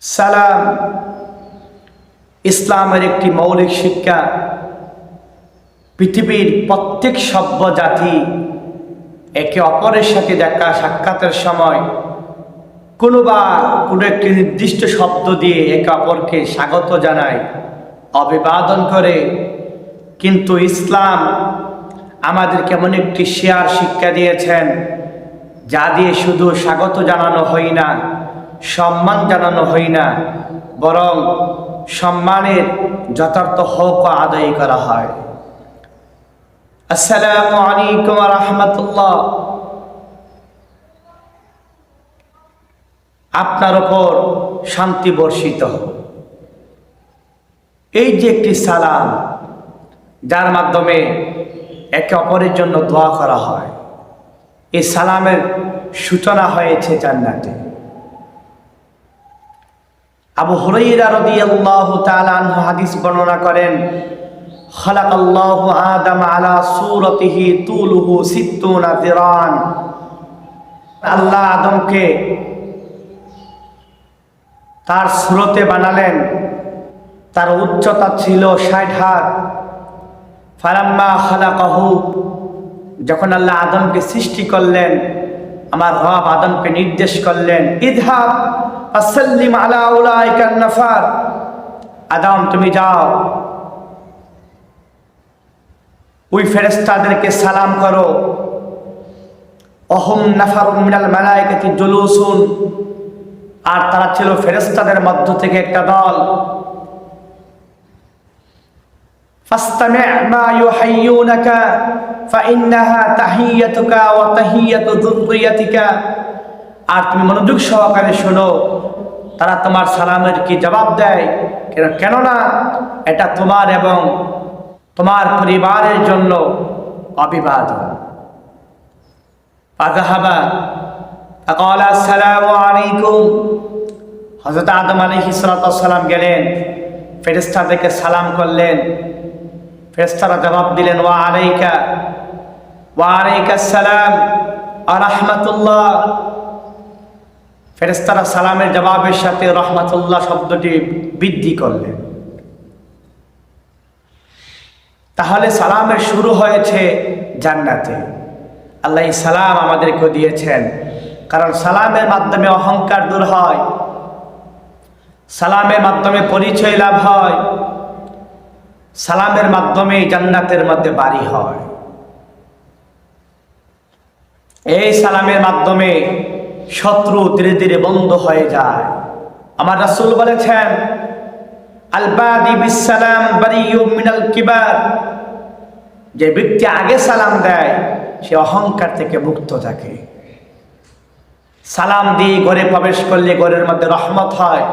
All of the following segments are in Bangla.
সালাম ইসলামের একটি মৌলিক শিক্ষা। পৃথিবীর প্রত্যেক সভ্য জাতি একে অপরের সাথে দেখা সাক্ষাতের সময় কোনো একটি নির্দিষ্ট শব্দ দিয়ে একে অপরকে স্বাগত জানায়, অভিবাদন করে। কিন্তু ইসলাম আমাদেরকে এমন একটি শিক্ষা দিয়েছেন যা দিয়ে শুধু স্বাগত জানানো হয় না, সম্মান জানানো হয় না, বরং সম্মানের যথার্থ হক আদায় করা হয়। আসসালামু আলাইকুম ওয়া রাহমাতুল্লাহ। আপনার উপর শান্তি বর্ষিত হোক। এই যে একটি সালাম, যার মাধ্যমে একে অপরের জন্য দোয়া করা হয়, এই সালামের সূচনা হয়েছে জান্নাতে। আবু হুরায়রা রাদিয়াল্লাহু তাআলা আনহু হাদিস বর্ণনা করেন, খালাকাল্লাহু আদাম আলা সূরাতিহি তুলুহু 60 যিরান। আল্লাহ আদমকে তার সুরতে বানালেন, তার উচ্চতা ছিল 60 হাত। ফালাম্মা খালাকাহু, যখন আল্লাহ আদমকে সৃষ্টি করলেন, আমার রব আদমকে নির্দেশ করলেন, ইযহাব ফাসাল্লিম আলা উলাইকা নাফার। আদম, তুমি যাও, ওই ফেরেশতাদেরকে সালাম করো। অহুম নাফারুন মিনাল মালায়েকাতি জুলুসুন, আর তারা ছিল ফেরেশতাদের মধ্য থেকে একটা দল। ফাসতামি' মা ইউহাইয়ুনাকা ফাইন্নাহা তাহিয়াতুকা ওয়া তাহিয়াতু যুররিয়াতিকা। আর তুমি মনোযোগ সহকারে শোনো, তারা তোমার সালামের কি জবাব দেয়, কেননা এটা তোমার এবং তোমার পরিবারের জন্য অভিবাদন। ফাযাহাবা ফাকালা আসসালামু আলাইকুম। হযরত আদম আলাইহিস সালাতু ওয়াস সালাম গেলেন, ফেরেশতাদেরকে সালাম করলেন। ফেরেশতারা জবাব দিলেন, ওয়া আলাইকাস সালাম ওয়া রাহমাতুল্লাহ। ফেরেশতারা সালামের জবাবের সাথে রহমাতুল্লাহ শব্দটি বৃদ্ধি করলেন। তাহলে সালামের শুরু হয়েছে জান্নাতে। আল্লাহ এই সালাম আমাদেরকে দিয়েছেন, কারণ সালামের মাধ্যমে অহংকার দূর হয়, সালামের মাধ্যমে পরিচয় লাভ হয়, সালামের মাধ্যমে জান্নাতের মধ্যে বাড়ি হয়। এই সালামের মাধ্যমে শত্রু ধীরে ধীরে বন্ধ হয়ে যায়। আমার রাসূল বলেছেন, আল বাদি বিস সালাম বারিয়ুম মিনাল কিবার। যে ব্যক্তি আগে সালাম দেয় সে অহংকার থেকে মুক্ত থাকে। সালাম দিয়ে ঘরে প্রবেশ করলে ঘরের মধ্যে রহমত হয়,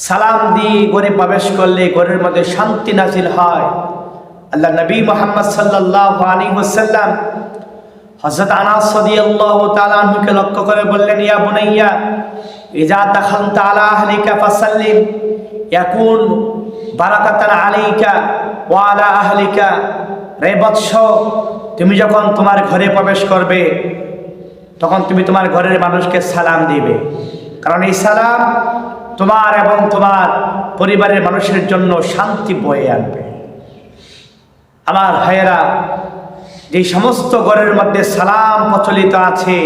সালাম দিয়ে ঘরে প্রবেশ করলে ঘরের মধ্যে শান্তি নাজিল হয়। আল্লাহ নবী মুহাম্মদ সাল্লাল্লাহু আলাইহি ওয়াসাল্লাম হযরত আনাস রাদিয়াল্লাহু তাআলা আনহুকে লক্ষ্য করে বললেন, ইয়া বুনাইয়া ইযা দাখালতা আলা আহলিকা ফাসাল্লিম ইয়াকুন বারাকাতান আলাইকা ওয়া আলা আহলিকা। রে বৎস, তুমি যখন তোমার ঘরে প্রবেশ করবে তখন তুমি তোমার ঘরের মানুষকে সালাম দিবে, কারণ এই সালাম তোমার এবং তোমার পরিবারের মানুষের জন্য শান্তি বয়ে আনবে। আমার ভাইয়েরা, যে সমস্ত ঘরের মধ্যে সালাম প্রচলিত আছে,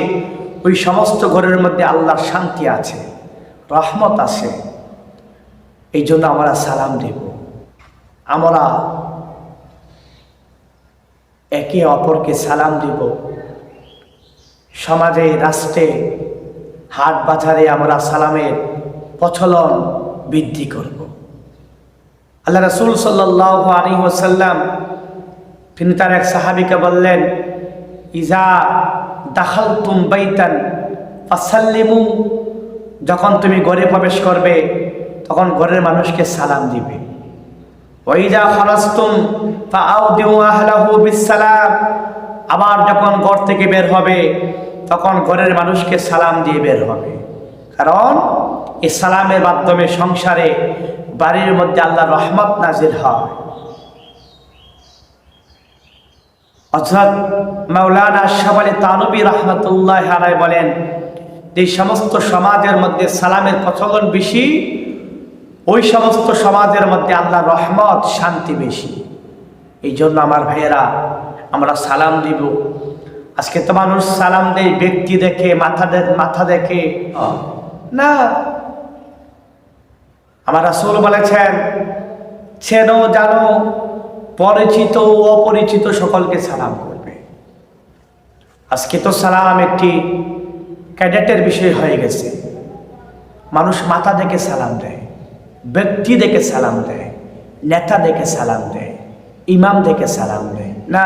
ওই সমস্ত ঘরের মধ্যে আল্লাহর শান্তি আছে, রহমত আছে। এই জন্য আমরা সালাম দেব। আমরা একে অপরকে সালাম দিব। সমাজে, রাষ্ট্রে, হাট বাজারে আমরা সালামের প্রচলন বৃদ্ধি করব। আল্লাহ রাসূল সাল্লাল্লাহু আলাইহি ওয়াসাল্লাম তিনি তার এক সাহাবীকে বললেন, ইজা দাখালতুম বাইতান ফাসাল্লিমু। যখন তুমি ঘরে প্রবেশ করবে তখন ঘরের মানুষকে সালাম দিবে। ওয়া ইজা খারাজতুম ফাআউদিউ আহলাহু বিসসালাম। আবার যখন ঘর থেকে বের হবে তখন ঘরের মানুষকে সালাম দিয়ে বের হবে, কারণ এই সালামের মাধ্যমে সংসারে, বাড়ির মধ্যে আল্লাহর রহমত নাজিল হয়। হযরত মাওলানা শাবালি তানবী রাহমাতুল্লাহি আলাইহি বলেন, যে সমস্ত সমাজের মধ্যে সালামের প্রচলন বেশি, ওই সমস্ত সমাজের মধ্যে আল্লাহর রহমত শান্তি বেশি। এই জন্য আমার ভাইয়েরা, আমরা সালাম দিব। আজকে তো মানুষ সালাম দেয় ব্যক্তি দেখে, মাথা দেখে না। আমার রাসূল বলেছেন, চেনো জানো, পরিচিত ও অপরিচিত সকলকে সালাম করবে। আজকে তো সালাম একটি ক্যাডেটের বিষয় হয়ে গেছে। মানুষ মাথা দেখে সালাম দেয়, ব্যক্তি দেখে সালাম দেয়, নেতা দেখে সালাম দেয়, ইমাম দেখে সালাম দেয় না।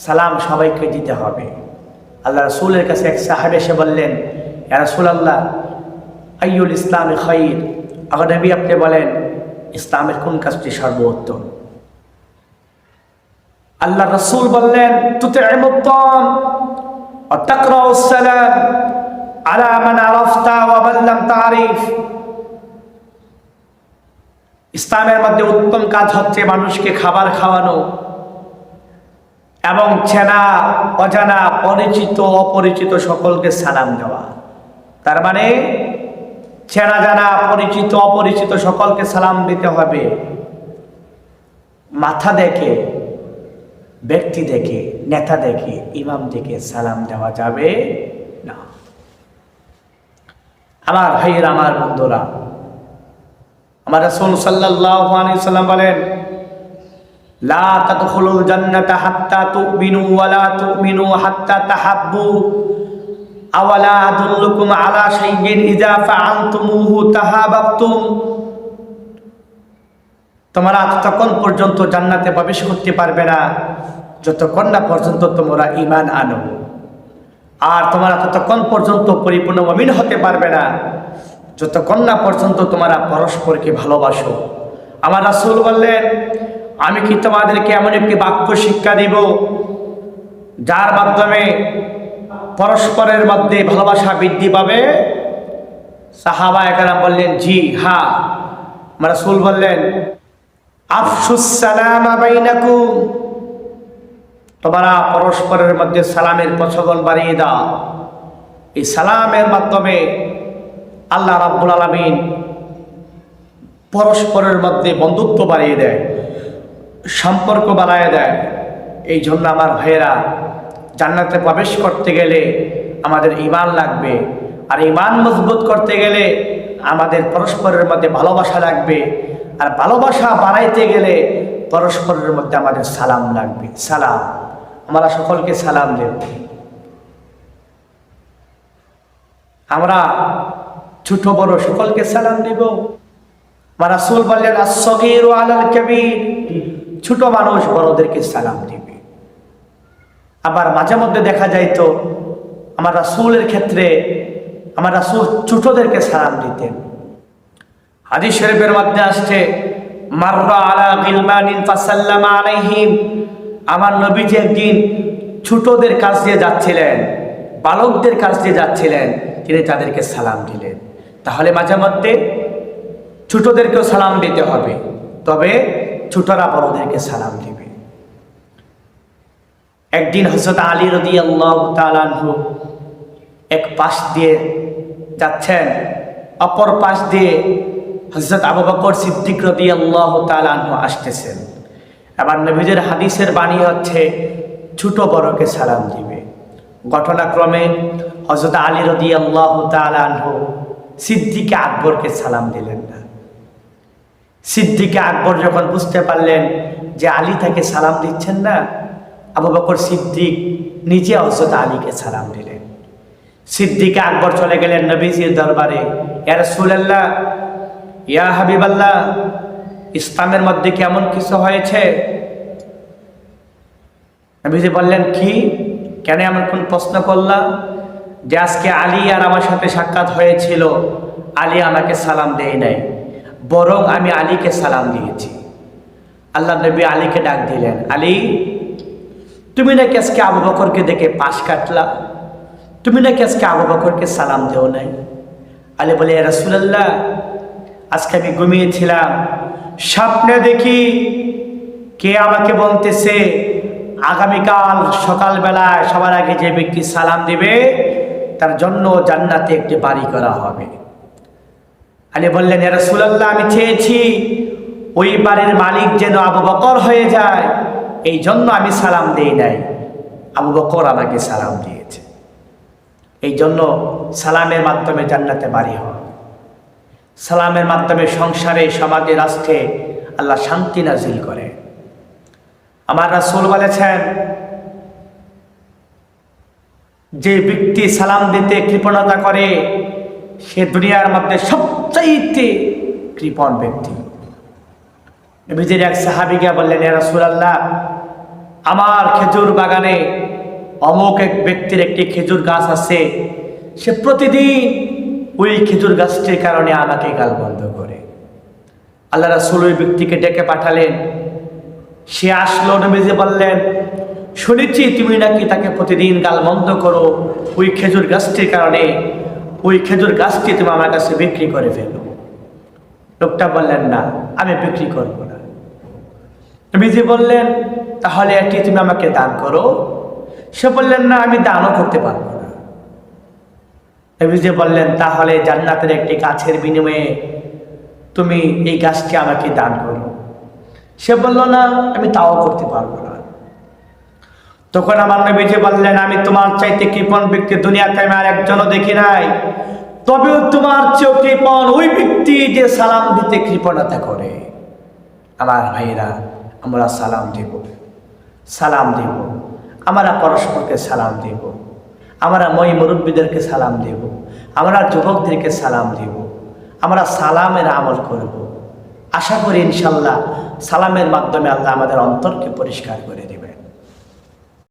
সালাম সবাইকে দিতে হবে। আল্লাহ রাসূলের কাছে এক সাহাবী এসে বললেন, ইয়া রাসূলুল্লাহ, আইয়ুল ইসলামি খায়র, আগে নবী আপনি বলেন ইসলামের কোন কাজটি সর্বোত্তম? আল্লাহ রাসূল বললেন, তুতি'মুত তা'আম ওয়া তাকরাউস সালাম আলা মান আরাফতা ওয়া মান লাম তা'রিফ। ইসলামের মধ্যে উত্তম কাজ হচ্ছে মানুষকে খাবার খাওয়ানো এবং চেনা অজানা, পরিচিত অপরিচিত সকলকে সালাম দেওয়া। তার মানে চেনা জানা, পরিচিত অপরিচিত সকলকে সালাম দিতে হবে। মাথা দেখে, ব্যক্তি দেখে, নেতা দেখে, ইমাম দেখে সালাম দেওয়া যাবে না। আমার ভাইয়েরা, আমার বন্ধুরা, আমার রাসূল সাল্লাল্লাহু আলাইহি ওয়াসাল্লাম বলেন, লা তাদখুলুল জান্নাতা হাত্তা তু'মিনু ওয়া লা তু'মিনু হাত্তা তাহাব্বু আওয়ালা আদুল্লুকুম আলা শাইইন ইযা ফাআলতুমুহু তাহাবাবতুম। তোমরা ততক্ষণ পর্যন্ত জান্নাতে প্রবেশ করতে পারবে না যতক্ষণ না পর্যন্ত তোমরা ঈমান আনো, আর তোমরা ততক্ষণ পর্যন্ত পরিপূর্ণ মুমিন হতে পারবে না যতক্ষণ না পর্যন্ত তোমরা পরস্পরকে ভালোবাসো। আমার রাসূল বললেন, আমি কি তোমাদেরকে এমন একটি বাক্য শিক্ষা দিব যার মাধ্যমে পরস্পরের মধ্যে ভালোবাসা বৃদ্ধি পাবে? সাহাবায়ে কেরাম বললেন, জি হ্যাঁ। আমার রাসূল বললেন, আফশুস সালামা বাইনাকুম, তোমরা পরস্পরের মধ্যে সালামের প্রচলন বাড়িয়ে দাও। এই সালামের মাধ্যমে আল্লাহ রাব্বুল আলামিন পরস্পরের মধ্যে বন্ধুত্ব বাড়িয়ে দেয়, সম্পর্ক বাড়ায় দেয়। এই জন্য আমার ভাইয়েরা, জান্নাতে প্রবেশ করতে গেলে আমাদের ঈমান লাগবে, আর ঈমান মজবুত করতে গেলে আমাদের পরস্পরের মধ্যে ভালোবাসা লাগবে, আর ভালোবাসা বাড়াইতে গেলে পরস্পরের মধ্যে আমাদের সালাম লাগবে। সালাম, আমরা সকলকে সালাম দেব। আমরা ছোট বড় সকলকে সালাম দেব। আমার রাসূল বললেন, আস-সগীরু আলাল কাবীর, ছোট মানুষ বড়দেরকে সালাম দিবে। আবার মাঝে মধ্যে দেখা যায় তো আমার রাসূলের ক্ষেত্রে আমার রাসূল ছোটদেরকে সালাম দিতেন। হাদিস শরীফের মধ্যে আসছে, মাররা আলা গিলমানিন ফাসাল্লামা আলাইহিম, আমার নবীজি একদিন ছোটদের কাছ দিয়ে যাচ্ছিলেন, বালকদের কাছ দিয়ে যাচ্ছিলেন, তিনি তাদেরকে সালাম দিলেন। তাহলে মাঝে মধ্যে ছোটদেরকেও সালাম দিতে হবে, তবে ছোটরা বড়দেরকে সালাম দিবে। একদিন হযরত আলী রাদিয়াল্লাহু তাআলা আনহু এক পাশ দিয়ে যাচ্ছেন, অপর পাশ দিয়ে হযরত আবু বকর সিদ্দিক রাদিয়াল্লাহু তাআলা আনহু আসতেছেন। আবার নবীজির হাদিসের বাণী হচ্ছে, ছোট বড়কে সালাম দিবে। ঘটনাক্রমে হযরত আলী রাদিয়াল্লাহু তাআলা আনহু সিদ্দিক আকবরকে সালাম দিলেন না। সিদ্দিক আকবর যখন বুঝতে পারলেন যে আলী তাকে সালাম দিচ্ছেন না, আবু বকর সিদ্দিক নিজে হযরত আলীকে সালাম দিলেন। সিদ্দিক আকবর চলে গেলেন নবীজির দরবারে, ইয়া রাসূলুল্লাহ, ইয়া হাবিবাল্লাহ, ইসলামের মধ্যে কেমন কিছু হয়েছে? নবীজি বললেন, কি, কেন এমন কোন প্রশ্ন করলা? যে আজকে আলী আর আমার সাথে সাক্ষাৎ হয়েছিল, আলী আমাকে সালাম দেয় নাই, বরং আমি আলীকে সালাম দিয়েছি। আল্লাহ নবী আলীকে ডাক দিলেন, আলী, তুমি নাকি আজকে আবু বকরকে দেখে পাশ কাটলা, তুমি নাকি আজকে আবু বকরকে সালাম দেও নাই? আলী বলে, ইয়া রাসূলুল্লাহ, আজকে আমি ঘুমিয়েছিলাম, স্বপ্নে দেখি কে আমাকে বলতেছে আগামীকাল সকালবেলায় সবার আগে যে ব্যক্তি সালাম দিবে তার জন্য জান্নাতে একটি বাড়ি করা হবে। আলী বললেন, ইয়া রাসূলুল্লাহ, আমি চেয়েছি ওই বাড়ির মালিক যেন আবু বকর হয়ে যায়, এই জন্য আমি সালাম দেই নাই। আবু বকর আমাকে সালাম দিয়েছে। এই জন্য সালামের মাধ্যমে জান্নাতে বাড়ি হয়। সালামের মাধ্যমে সংসারে, সমাজে, রাষ্ট্রে আল্লাহ শান্তি নাজিল করে। আমার রাসূল বলেছেন, যে ব্যক্তি সালাম দিতে কৃপণতা করে সে দুনিয়ার মধ্যে সবচাইতে কৃপণ ব্যক্তি। নবীজির এক সাহাবীকে বললেন, ইয়া রাসূলুল্লাহ, আমার খেজুর বাগানে অমুক এক ব্যক্তির একটি খেজুর গাছ আছে, সে প্রতিদিন ওই খেজুর গাছটির কারণে আমাকে গালমন্দ করে। আল্লাহ রাসূল ওই ব্যক্তিকে ডেকে পাঠালেন। সে আসলো। নবীজি বললেন, শুনেছি তুমি নাকি তাকে প্রতিদিন গালমন্দ করো ওই খেজুর গাছটির কারণে, ওই খেজুর গাছটি তুমি আমার কাছে বিক্রি করে ফেলো। লোকটা বললেন, না, আমি বিক্রি করব না। নবীজি বললেন, তাহলে এটি তুমি আমাকে দান করো। সে বললেন, না, আমি দানও করতে পারবো না। নবীজি বললেন, তাহলে জান্নাতের একটি গাছের বিনিময়ে তুমি এই গাছটি আমাকে দান করো। সে বলল, না, আমি তাও করতে পারবো না। তখন আমার নবীজি বললেন, আমি তোমার চাইতে কৃপণ ব্যক্তি দুনিয়াতে আমি আর একজনও দেখি নাই, তবেও তোমার চেয়েও কৃপণ ওই ব্যক্তি যে সালাম দিতে কৃপণতা করে। আমার ভাইরা, আমরা সালাম দেব, সালাম দেব, আমরা পরস্পরকে সালাম দেব, আমরা মই মুরব্বীদেরকে সালাম দেব, আমরা যুবকদেরকে সালাম দেব, আমরা সালামের আমল করব। আশা করি ইনশাল্লাহ সালামের মাধ্যমে আল্লাহ আমাদের অন্তরকে পরিষ্কার করে দেবে।